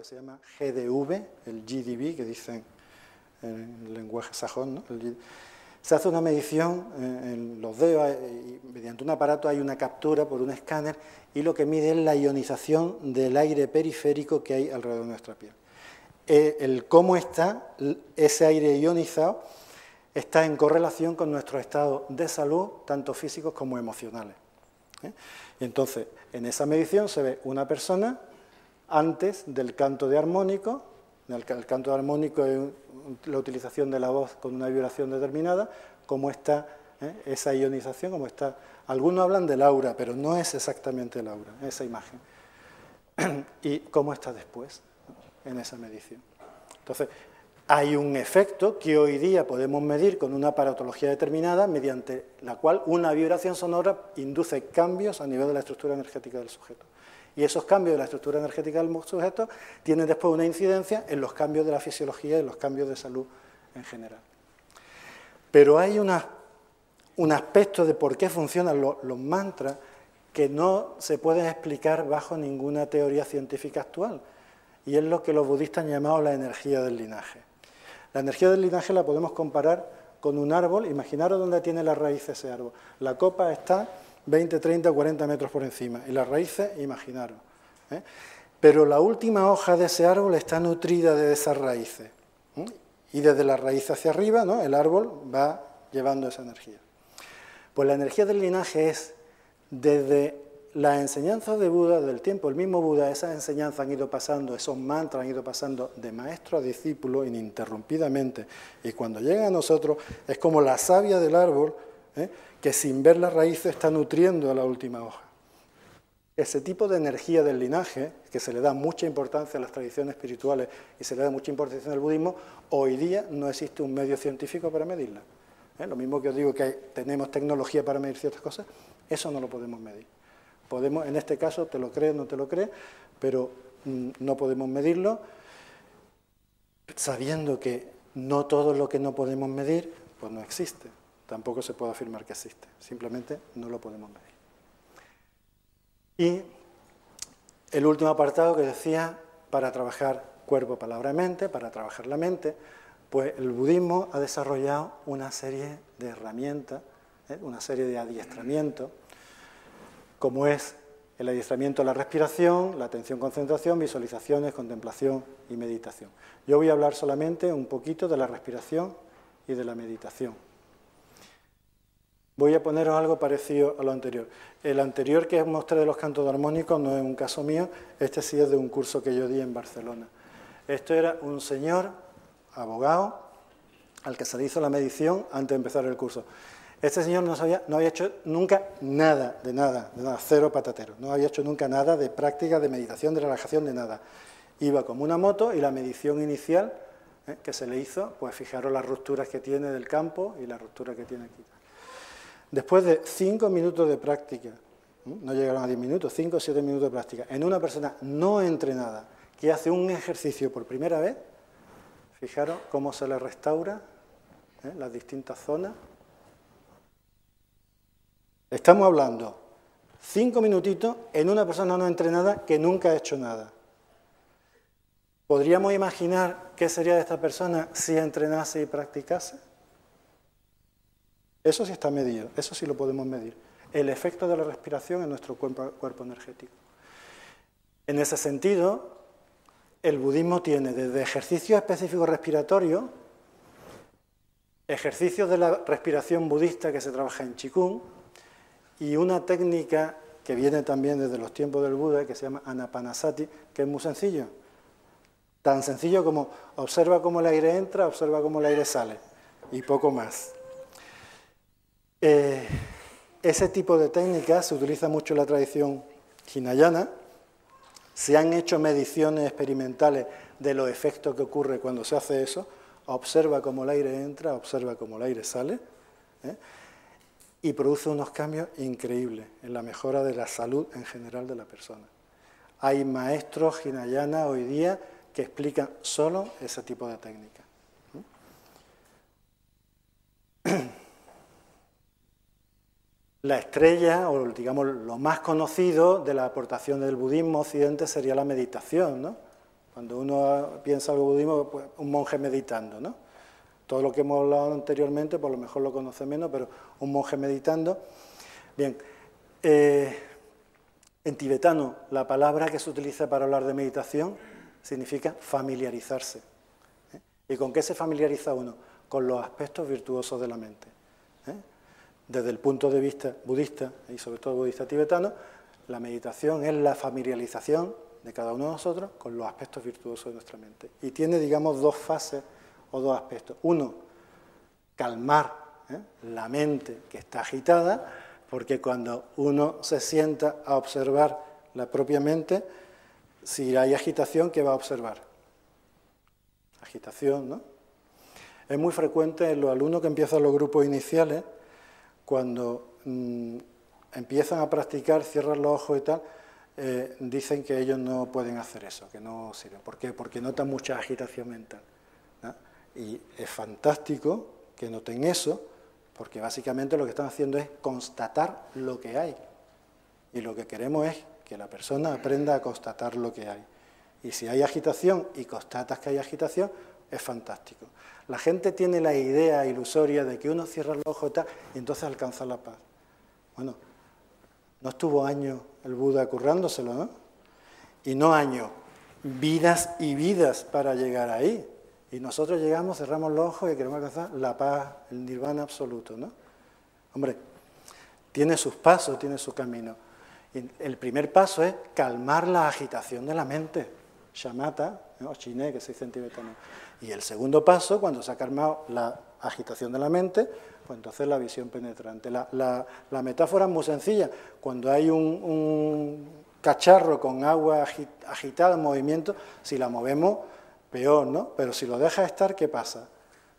que se llama GDV, el GDV, que dicen en el lenguaje sajón, ¿no? Se hace una medición en los dedos y mediante un aparato hay una captura por un escáner y lo que mide es la ionización del aire periférico que hay alrededor de nuestra piel. El cómo está ese aire ionizado está en correlación con nuestro estado de salud, tanto físicos como emocionales. Y entonces, en esa medición se ve una persona antes del canto de armónico. El canto de armónico es la utilización de la voz con una vibración determinada, cómo está esa ionización, cómo está. Algunos hablan del aura, pero no es exactamente el aura, esa imagen. Y cómo está después, en esa medición. Entonces, hay un efecto que hoy día podemos medir con una aparatología determinada, mediante la cual una vibración sonora induce cambios a nivel de la estructura energética del sujeto. Y esos cambios de la estructura energética del sujeto tienen después una incidencia en los cambios de la fisiología y en los cambios de salud en general. Pero hay un aspecto de por qué funcionan los mantras que no se pueden explicar bajo ninguna teoría científica actual, y es lo que los budistas han llamado la energía del linaje. La energía del linaje la podemos comparar con un árbol. Imaginaros dónde tiene las raíces ese árbol. La copa está 20, 30, 40 metros por encima, y las raíces, imaginaros. Pero la última hoja de ese árbol está nutrida de esas raíces. Y desde las raíces hacia arriba, ¿no?, el árbol va llevando esa energía. Pues la energía del linaje es, desde las enseñanzas de Buda, del tiempo del mismo Buda, esas enseñanzas han ido pasando, esos mantras han ido pasando de maestro a discípulo ininterrumpidamente, y cuando llegan a nosotros es como la savia del árbol, que sin ver las raíces está nutriendo a la última hoja. Ese tipo de energía del linaje, que se le da mucha importancia a las tradiciones espirituales y se le da mucha importancia al budismo, hoy día no existe un medio científico para medirla. Lo mismo que os digo que tenemos tecnología para medir ciertas cosas, eso no lo podemos medir. Podemos, en este caso, te lo crees, no te lo crees, pero no podemos medirlo, sabiendo que no todo lo que no podemos medir, pues no existe. Tampoco se puede afirmar que existe, simplemente no lo podemos medir. Y el último apartado que decía, para trabajar cuerpo, palabra, mente, para trabajar la mente, pues el budismo ha desarrollado una serie de herramientas, una serie de adiestramientos, como es el adiestramiento a la respiración, la atención-concentración, visualizaciones, contemplación y meditación. Yo voy a hablar solamente un poquito de la respiración y de la meditación. Voy a poneros algo parecido a lo anterior. El anterior que os mostré de los cantos armónicos no es un caso mío, este sí es de un curso que yo di en Barcelona. Esto era un señor, abogado, al que se le hizo la medición antes de empezar el curso. Este señor no había hecho nunca nada, cero patatero. No había hecho nunca nada de práctica, de meditación, de relajación, de nada. Iba como una moto y la medición inicial que se le hizo, pues fijaros las rupturas que tiene del campo y la ruptura que tiene aquí. Después de 5 minutos de práctica, no llegaron a 10 minutos, 5 o 7 minutos de práctica, en una persona no entrenada que hace un ejercicio por primera vez, fijaros cómo se le restaura las distintas zonas. Estamos hablando 5 minutitos en una persona no entrenada que nunca ha hecho nada. ¿Podríamos imaginar qué sería de esta persona si entrenase y practicase? Eso sí está medido, eso sí lo podemos medir. El efecto de la respiración en nuestro cuerpo energético. En ese sentido, el budismo tiene desde ejercicios específicos respiratorios, ejercicios de la respiración budista que se trabaja en Qigong, y una técnica que viene también desde los tiempos del Buda, que se llama Anapanasati, que es muy sencillo. Tan sencillo como observa cómo el aire entra, observa cómo el aire sale, y poco más. Ese tipo de técnicas se utiliza mucho en la tradición hinayana. Se han hecho mediciones experimentales de los efectos que ocurre cuando se hace eso. Observa cómo el aire entra, observa cómo el aire sale, y produce unos cambios increíbles en la mejora de la salud en general de la persona. Hay maestros hinayana hoy día que explican solo ese tipo de técnicas. La estrella, o digamos lo más conocido de la aportación del budismo occidente sería la meditación, ¿no? Cuando uno piensa en el budismo, pues un monje meditando, ¿no? Todo lo que hemos hablado anteriormente, por lo mejor lo conoce menos, pero un monje meditando. Bien, en tibetano la palabra que se utiliza para hablar de meditación significa familiarizarse. ¿Y con qué se familiariza uno? Con los aspectos virtuosos de la mente. Desde el punto de vista budista, y sobre todo budista tibetano, la meditación es la familiarización de cada uno de nosotros con los aspectos virtuosos de nuestra mente. Y tiene, digamos, dos fases o dos aspectos. Uno, calmar la mente que está agitada, porque cuando uno se sienta a observar la propia mente, si hay agitación, ¿qué va a observar? Agitación, ¿no? Es muy frecuente en los alumnos que empiezan los grupos iniciales, cuando empiezan a practicar, cierran los ojos y tal, dicen que ellos no pueden hacer eso, que no sirven. ¿Por qué? Porque notan mucha agitación mental, ¿no? Y es fantástico que noten eso, porque básicamente lo que están haciendo es constatar lo que hay. Y lo que queremos es que la persona aprenda a constatar lo que hay. Y si hay agitación y constatas que hay agitación, es fantástico. La gente tiene la idea ilusoria de que uno cierra los ojos y tal, y entonces alcanza la paz. Bueno, no estuvo años el Buda currándoselo, ¿no? Y no años, vidas y vidas para llegar ahí. Y nosotros llegamos, cerramos los ojos y queremos alcanzar la paz, el nirvana absoluto, ¿no? Hombre, tiene sus pasos, tiene su camino. Y el primer paso es calmar la agitación de la mente, shamatha, ¿no? Chiné, que se dice en tibetano. Y el segundo paso, cuando se ha calmado la agitación de la mente, pues entonces la visión penetrante. La metáfora es muy sencilla. Cuando hay un cacharro con agua agitada en movimiento, si la movemos, peor, ¿no? Pero si lo dejas estar, ¿qué pasa?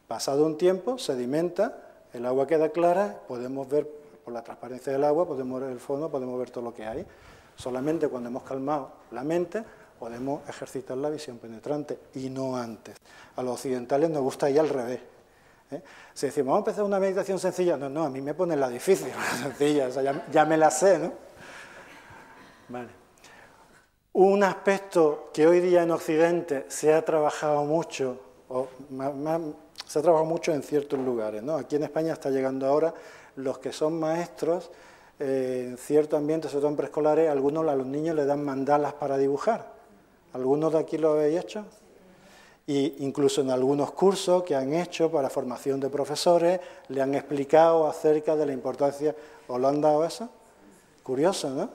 Pasado un tiempo, sedimenta, el agua queda clara, podemos ver, por la transparencia del agua, podemos ver el fondo, podemos ver todo lo que hay. Solamente cuando hemos calmado la mente, podemos ejercitar la visión penetrante, y no antes. A los occidentales nos gusta ir al revés. Si decimos, vamos a empezar una meditación sencilla, no, a mí me ponen la difícil, la sencilla, o sea, ya me la sé, ¿no? Vale. Un aspecto que hoy día en Occidente se ha trabajado mucho, se ha trabajado mucho en ciertos lugares, ¿no? Aquí en España está llegando ahora los que son maestros, en ciertos ambientes, sobre todo en preescolares, a los niños les dan mandalas para dibujar. ¿Algunos de aquí lo habéis hecho? Y incluso en algunos cursos que han hecho para formación de profesores, le han explicado acerca de la importancia. ¿Os lo han dado eso? Curioso, ¿no?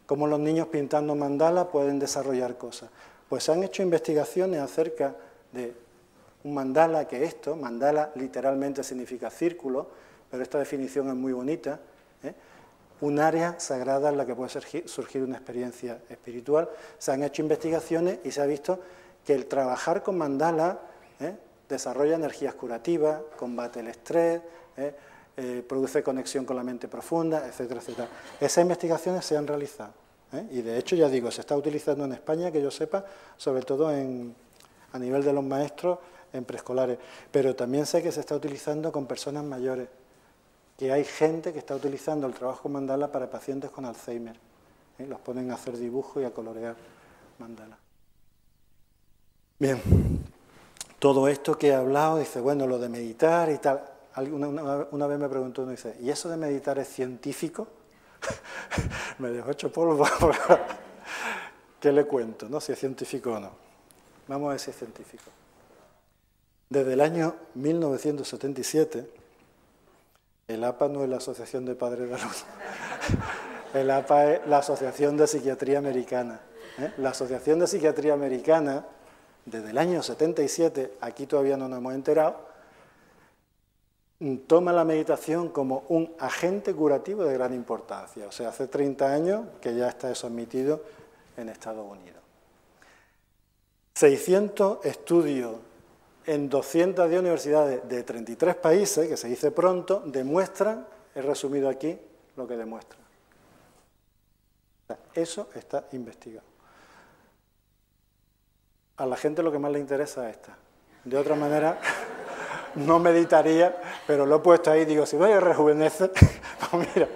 Cómo los niños pintando mandalas pueden desarrollar cosas. Pues se han hecho investigaciones acerca de un mandala, que esto, mandala literalmente significa círculo, pero esta definición es muy bonita, un área sagrada en la que puede surgir una experiencia espiritual. Se han hecho investigaciones y se ha visto que el trabajar con mandala desarrolla energías curativas, combate el estrés, produce conexión con la mente profunda, etcétera, etcétera. Esas investigaciones se han realizado, y de hecho, ya digo, se está utilizando en España, que yo sepa, sobre todo a nivel de los maestros en preescolares, pero también sé que se está utilizando con personas mayores, que hay gente que está utilizando el trabajo con mandala para pacientes con Alzheimer. Los ponen a hacer dibujos y a colorear mandala. Bien, todo esto que he hablado, dice, bueno, lo de meditar y tal. Una vez me preguntó uno, dice, ¿y eso de meditar es científico? Me dejó hecho polvo. ¿Qué le cuento, no? Si es científico o no. Vamos a ver si es científico. Desde el año 1977, el APA no es la Asociación de Padres de Alumnos, el APA es la Asociación de Psiquiatría Americana. La Asociación de Psiquiatría Americana, desde el año 77, aquí todavía no nos hemos enterado, toma la meditación como un agente curativo de gran importancia. O sea, hace 30 años que ya está eso admitido en Estados Unidos. 600 estudios en 210 universidades de 33 países, que se dice pronto, demuestran, he resumido aquí lo que demuestra. O sea, eso está investigado. A la gente lo que más le interesa es esta. De otra manera, no meditaría, pero lo he puesto ahí y digo, si voy a rejuvenecer, pues mira,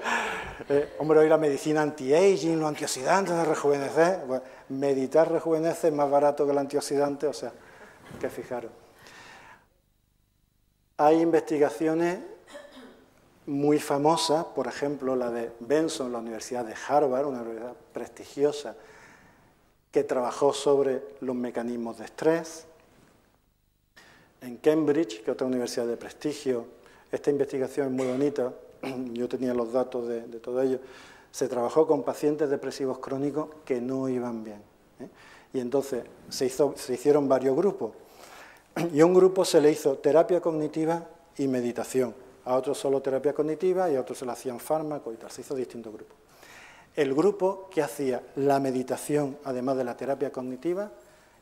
Hombre, hoy la medicina anti-aging, los antioxidantes de rejuvenecer. Bueno, meditar rejuvenece, es más barato que el antioxidante, o sea, que fijaros. Hay investigaciones muy famosas, por ejemplo, la de Benson en la Universidad de Harvard, una universidad prestigiosa, que trabajó sobre los mecanismos de estrés. En Cambridge, que es otra universidad de prestigio, esta investigación es muy bonita, yo tenía los datos de todo ello, se trabajó con pacientes depresivos crónicos que no iban bien. Y entonces se hicieron varios grupos, y a un grupo se le hizo terapia cognitiva y meditación, a otros solo terapia cognitiva y a otros se le hacían fármacos y tal, se hizo distintos grupos. El grupo que hacía la meditación, además de la terapia cognitiva,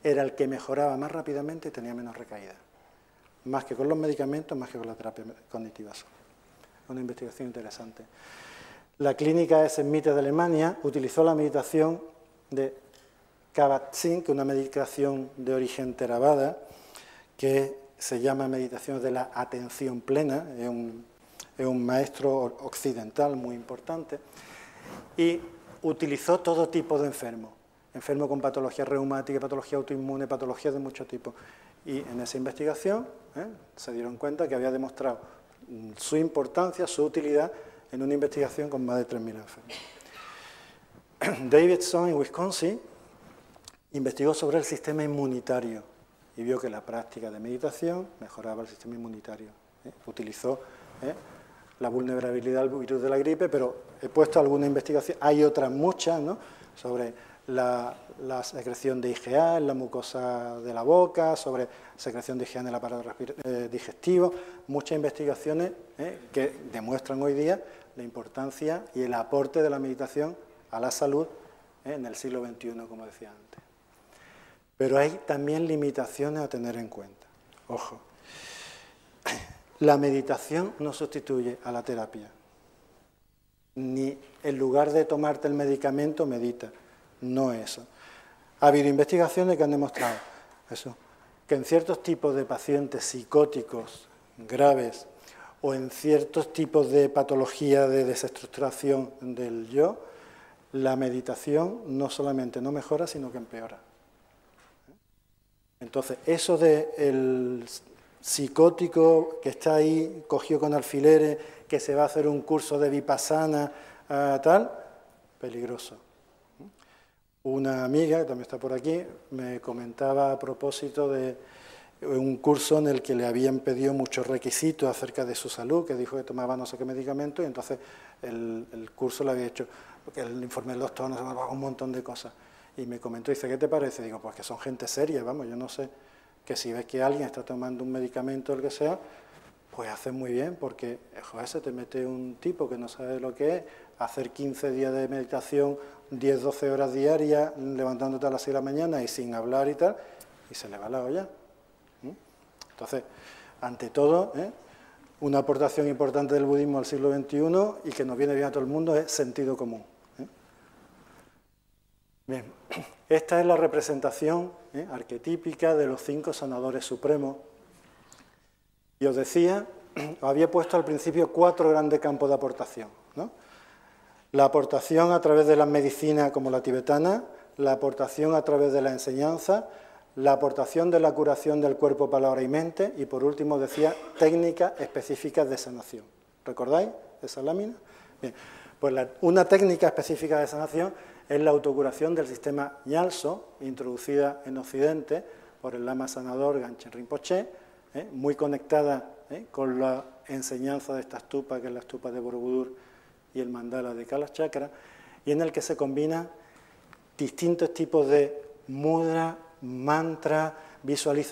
era el que mejoraba más rápidamente y tenía menos recaídas. Más que con los medicamentos, más que con la terapia cognitiva sola. Una investigación interesante. La clínica Smith de Alemania utilizó la meditación de Kabat-Zinn, que es una meditación de origen Theravada, que se llama meditación de la atención plena, es un maestro occidental muy importante, y utilizó todo tipo de enfermos, enfermos con patología reumática, patología autoinmune, patologías de muchos tipos. Y en esa investigación se dieron cuenta que había demostrado su importancia, su utilidad en una investigación con más de 3.000 enfermos. Davidson, en Wisconsin, investigó sobre el sistema inmunitario y vio que la práctica de meditación mejoraba el sistema inmunitario. Utilizó la vulnerabilidad al virus de la gripe, pero he puesto alguna investigación, hay otras muchas, ¿no?, sobre la secreción de IgA en la mucosa de la boca, sobre secreción de IgA en el aparato digestivo, muchas investigaciones que demuestran hoy día la importancia y el aporte de la meditación a la salud en el siglo XXI, como decía antes. Pero hay también limitaciones a tener en cuenta. Ojo, la meditación no sustituye a la terapia, ni en lugar de tomarte el medicamento, medita. No eso. Ha habido investigaciones que han demostrado eso, que en ciertos tipos de pacientes psicóticos graves o en ciertos tipos de patología de desestructuración del yo, la meditación no solamente no mejora, sino que empeora. Entonces, eso del psicótico que está ahí, cogido con alfileres, que se va a hacer un curso de vipassana, tal, peligroso. Una amiga, que también está por aquí, me comentaba a propósito de un curso en el que le habían pedido muchos requisitos acerca de su salud, que dijo que tomaba no sé qué medicamento, y entonces el curso le había hecho, porque el informe del doctor nos daba un montón de cosas. Y me comentó, dice, ¿qué te parece? Digo, pues que son gente seria, vamos, yo no sé, que si ves que alguien está tomando un medicamento o el que sea, pues haces muy bien, porque, joder, se te mete un tipo que no sabe lo que es, hacer 15 días de meditación, 10, 12 horas diarias, levantándote a las 6 de la mañana y sin hablar y tal, y se le va la olla. Entonces, ante todo, una aportación importante del budismo al siglo XXI y que nos viene bien a todo el mundo es sentido común. Bien, esta es la representación arquetípica de los 5 sanadores supremos. Y os decía, os había puesto al principio 4 grandes campos de aportación, ¿no? La aportación a través de las medicinas como la tibetana, la aportación a través de la enseñanza, la aportación de la curación del cuerpo, palabra y mente, y por último decía técnicas específicas de sanación. ¿Recordáis esa lámina? Bien, pues una técnica específica de sanación es la autocuración del sistema Nyalso, introducida en Occidente por el lama sanador Ganchen Rinpoche, muy conectada con la enseñanza de esta stupa, que es la stupa de Borobudur y el mandala de Kalachakra, y en el que se combinan distintos tipos de mudra, mantra, visualización.